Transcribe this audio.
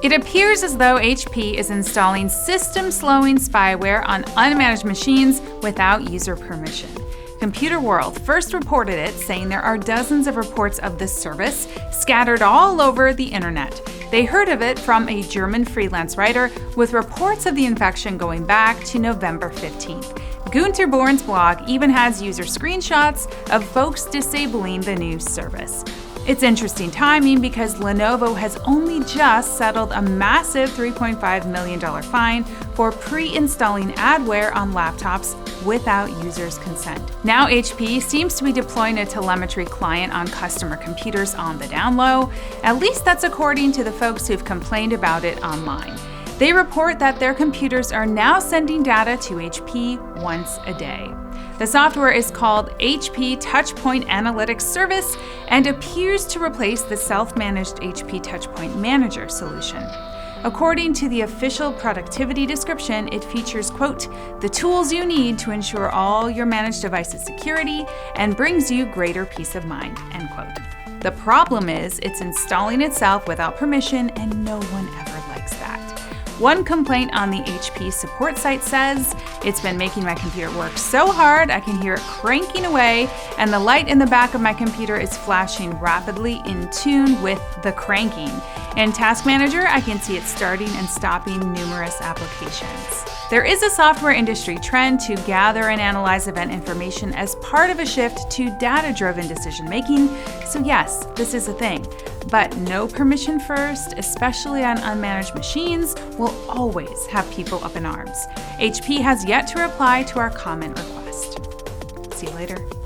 It appears as though HP is installing system-slowing spyware on unmanaged machines without user permission. Computer World first reported it, saying there are dozens of reports of this service scattered all over the internet. They heard of it from a German freelance writer with reports of the infection going back to November 15th. Gunter Born's blog even has user screenshots of folks disabling the new service. It's interesting timing because Lenovo has only just settled a massive $3.5 million fine for pre-installing adware on laptops without users' consent. Now HP seems to be deploying a telemetry client on customer computers on the down low. At least that's according to the folks who've complained about it online. They report that their computers are now sending data to HP once a day. The software is called HP Touchpoint Analytics Service and appears to replace the self-managed HP Touchpoint Manager solution. According to the official productivity description, it features, quote, the tools you need to ensure all your managed devices' security and brings you greater peace of mind, end quote. The problem is it's installing itself without permission and no one ever likes that. One complaint on the HP support site says, it's been making my computer work so hard I can hear it cranking away, and the light in the back of my computer is flashing rapidly in tune with the cranking. In Task Manager, I can see it starting and stopping numerous applications. There is a software industry trend to gather and analyze event information as part of a shift to data-driven decision-making, so yes, this is a thing. But no permission first, especially on unmanaged machines, will always have people up in arms. HP has yet to reply to our comment request. See you later.